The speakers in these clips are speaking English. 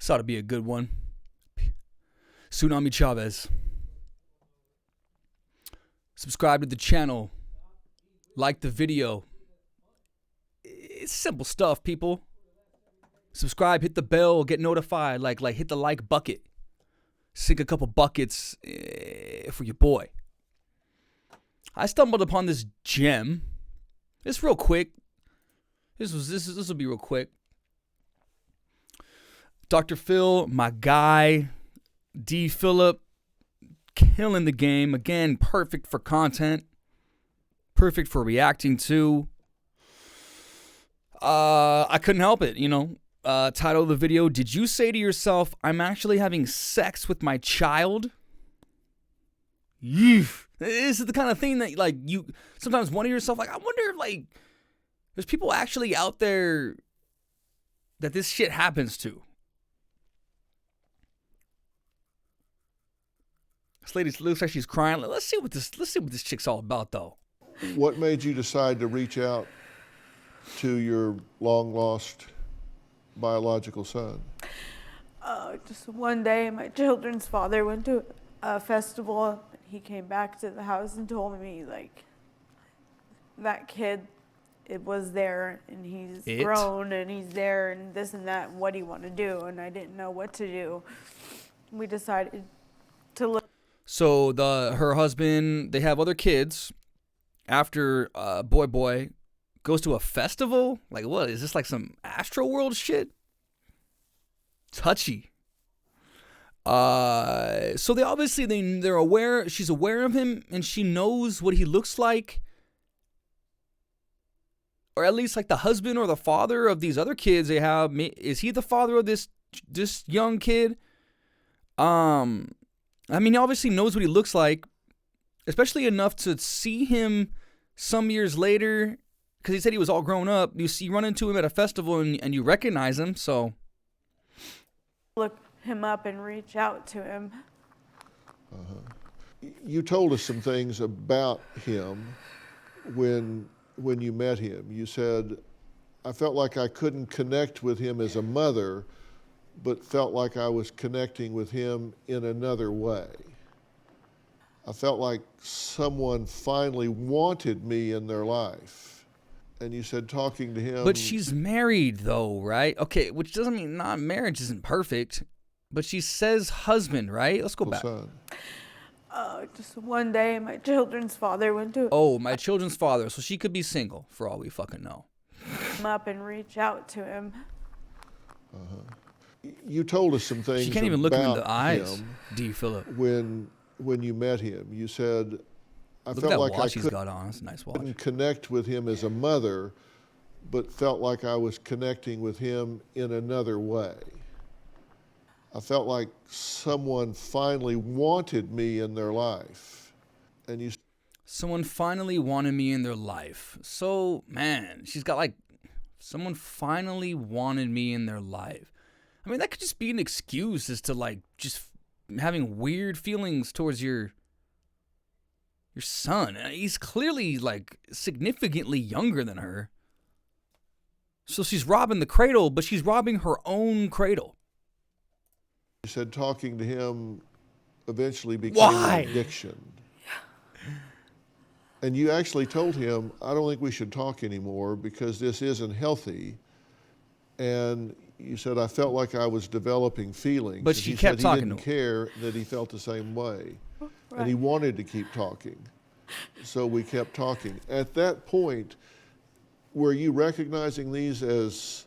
This ought to be a good one. Tsunami Chavez. Subscribe to the channel. Like the video. It's simple stuff, people. Subscribe, hit the bell, get notified. Like hit the like bucket. Sink a couple buckets for your boy. I stumbled upon this gem. It's real quick. This will be real quick. Dr. Phil, my guy, D. Phillip, killing the game. Again, perfect for content. Perfect for reacting to. I couldn't help it, you know. Title of the video, did you say to yourself, I'm actually having sex with my child? Yeesh. This is the kind of thing that, like, you sometimes wonder to yourself, like, I wonder if, like, there's people actually out there that this shit happens to. This lady looks like she's crying. Let's see what this chick's all about, though. What made you decide to reach out to your long-lost biological son? Just one day, my children's father went to a festival. He came back to the house and told me, like, that kid, it was there, and he's grown, and he's there, and this and that, and what do you want to do? And I didn't know what to do. We decided to look. So her husband, they have other kids. After boy goes to a festival, like, what is this, like some Astro World shit? Touchy. So they obviously they're aware. She's aware of him, and she knows what he looks like, or at least like the husband or the father of these other kids they have. Is he the father of this young kid? I mean, he obviously knows what he looks like, especially enough to see him some years later, because he said he was all grown up. You run into him at a festival and you recognize him, so. Look him up and reach out to him. You told us some things about him when you met him. You said, I felt like I couldn't connect with him as a mother, but felt like I was connecting with him in another way. I felt like someone finally wanted me in their life. And you said talking to him. But she's married though, right? Okay, which doesn't mean marriage isn't perfect. But she says husband, right? Let's go back. Son. Just one day, my children's father went to my children's father. So she could be single for all we fucking know. him up and reach out to him. You told us some things. She can't even look him in the about eyes, him D. Phillip. when you met him. You said, I Look at felt that like watch I he's got on. That's a nice watch. couldn't connect with him as a mother, but felt like I was connecting with him in another way. I felt like someone finally wanted me in their life. And you. Someone finally wanted me in their life. So, man, she's got like, someone finally wanted me in their life. I mean, that could just be an excuse as to like just having weird feelings towards your son. He's clearly like significantly younger than her. So she's robbing the cradle, but she's robbing her own cradle. You said talking to him eventually became an addiction. And you actually told him, I don't think we should talk anymore because this isn't healthy. And you said, I felt like I was developing feelings. But she kept talking to him. He didn't care that he felt the same way. Right. And he wanted to keep talking. So we kept talking. At that point, were you recognizing these as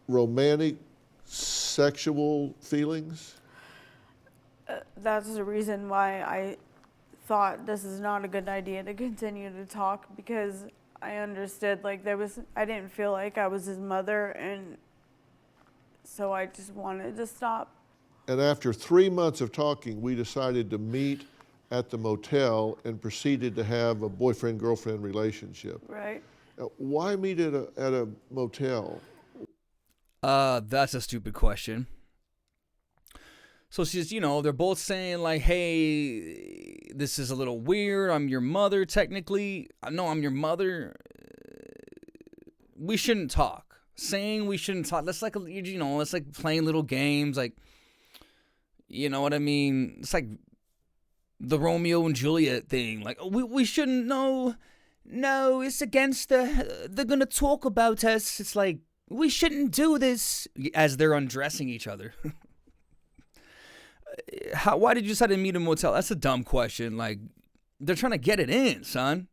romantic, sexual feelings? That's the reason why I thought this is not a good idea to continue to talk, because I understood like I didn't feel like I was his mother, and so I just wanted to stop. And after 3 months of talking, we decided to meet at the motel and proceeded to have a boyfriend-girlfriend relationship. Right. Why meet at a motel? That's a stupid question. So she's, they're both saying like, hey, this is a little weird. I'm your mother, technically. No, I'm your mother. We shouldn't talk. saying we shouldn't talk. That's like, it's like playing little games. Like, you know what I mean? It's like the Romeo and Juliet thing. Like, we shouldn't know. No, it's against they're going to talk about us. It's like, we shouldn't do this as they're undressing each other. Why did you decide to meet in a motel? That's a dumb question. Like, they're trying to get it in, son.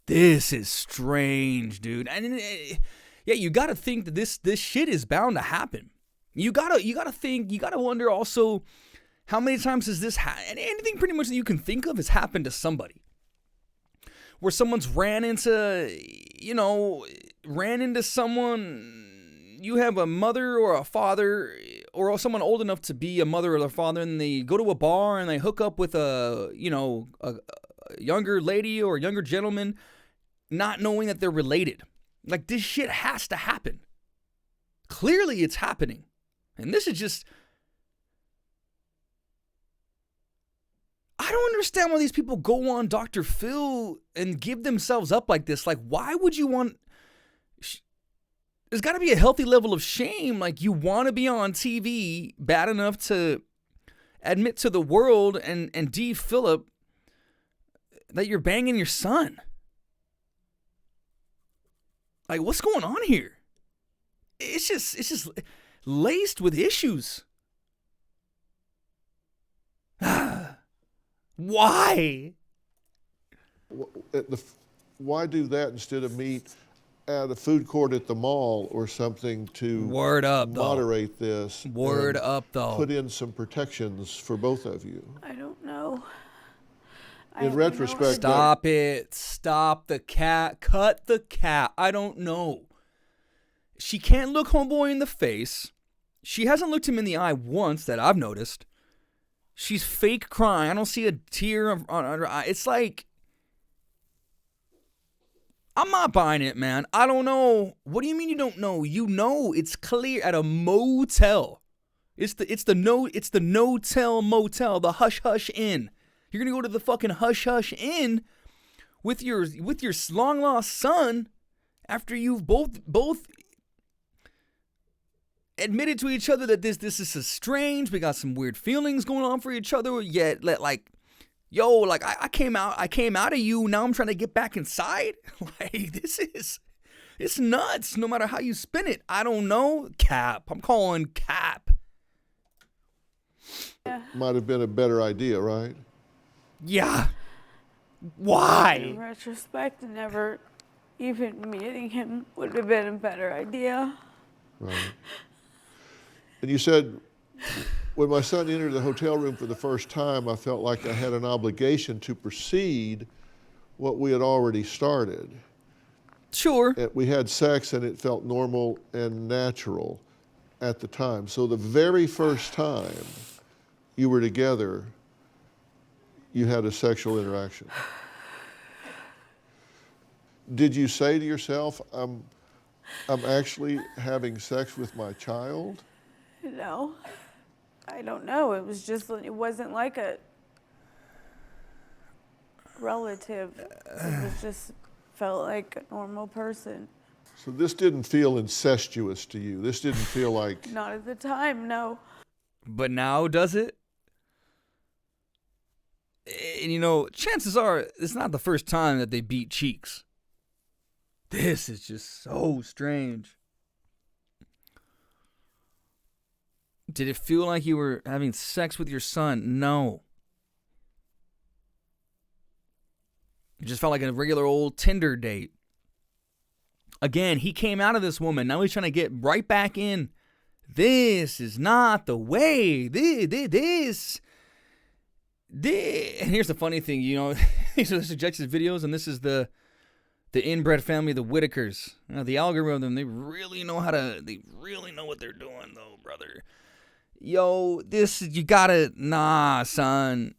This is strange, dude. And yeah, you got to think that this shit is bound to happen. You got to wonder also, how many times has this and anything pretty much that you can think of has happened to somebody. Where someone's ran into someone, you have a mother or a father or someone old enough to be a mother or a father, and they go to a bar and they hook up with a younger lady or a younger gentleman, not knowing that they're related. Like, this shit has to happen. Clearly it's happening. And this is just, I don't understand why these people go on Dr. Phil and give themselves up like this. Like, why would you want... There's got to be a healthy level of shame. Like, you want to be on TV bad enough to admit to the world and D. Phillip that you're banging your son. Like, what's going on here? It's just laced with issues. Why? Why do that instead of meet at a food court at the mall or something to Word up, moderate this? Word up, though. Put in some protections for both of you. I don't know. In retrospect, stop it. Stop the cat. Cut the cat. I don't know. She can't look homeboy in the face. She hasn't looked him in the eye once that I've noticed. She's fake crying. I don't see a tear on her eye. It's like, I'm not buying it, man. I don't know. What do you mean you don't know? You know, it's clear at a motel. It's the no-tell motel, the Hush Hush Inn. You're gonna go to the fucking Hush Hush Inn with your long lost son after you've both admitted to each other that this is strange. We got some weird feelings going on for each other. Yet, I came out of you. Now I'm trying to get back inside. Like, it's nuts. No matter how you spin it, I don't know. Cap. I'm calling cap. Might have been a better idea, right? Yeah. Why? In retrospect, never even meeting him would have been a better idea. Right. And you said, when my son entered the hotel room for the first time, I felt like I had an obligation to proceed what we had already started. Sure. We had sex and it felt normal and natural at the time. So the very first time you were together, you had a sexual interaction. Did you say to yourself, I'm actually having sex with my child? No, I don't know. It wasn't like a relative. It was just felt like a normal person. So this didn't feel incestuous to you? This didn't feel like... Not at the time, no. But now, does it? And chances are, it's not the first time that they beat cheeks. This is just so strange. Did it feel like you were having sex with your son? No. It just felt like a regular old Tinder date. Again, he came out of this woman. Now he's trying to get right back in. This is not the way. This. And here's the funny thing, these are the suggested videos, and this is the inbred family, the Whitakers. The algorithm, they really know what they're doing, though, brother. Yo, son.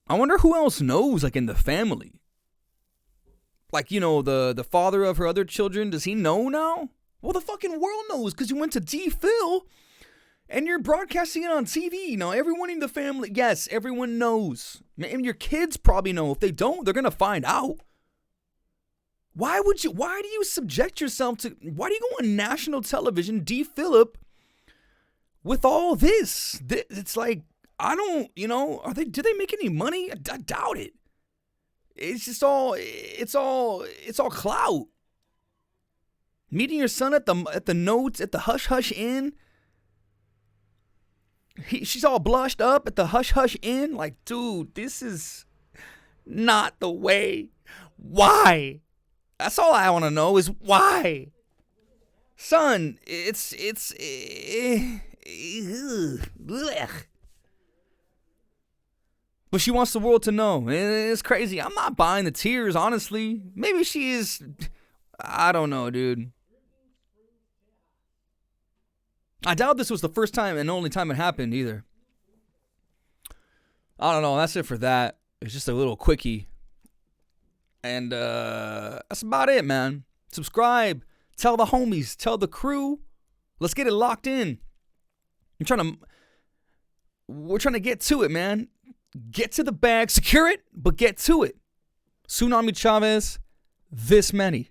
I wonder who else knows, like, in the family. Like, the father of her other children, does he know now? Well, the fucking world knows, because you went to D. Phil, and you're broadcasting it on TV. Everyone in the family, yes, everyone knows. And your kids probably know. If they don't, they're going to find out. Why do you subject yourself to, why do you go on national television, D. Phillip, with all this? It's like, I don't, do they make any money? I doubt it. It's just all, it's all clout. Meeting your son at the Notes, at the Hush Hush Inn. She's all blushed up at the Hush Hush Inn. Like, dude, this is not the way. Why? That's all I want to know is why. Son, ugh. But she wants the world to know. It's crazy. I'm not buying the tears, honestly. Maybe she is. I don't know, dude. I doubt this was the first time and only time it happened either. I don't know. That's it for that. It's just a little quickie. And that's about it, man. Subscribe. Tell the homies. Tell the crew. Let's get it locked in. We're trying to get to it, man. Get to the bag. Secure it, but get to it. Tsunami Chavez, this many.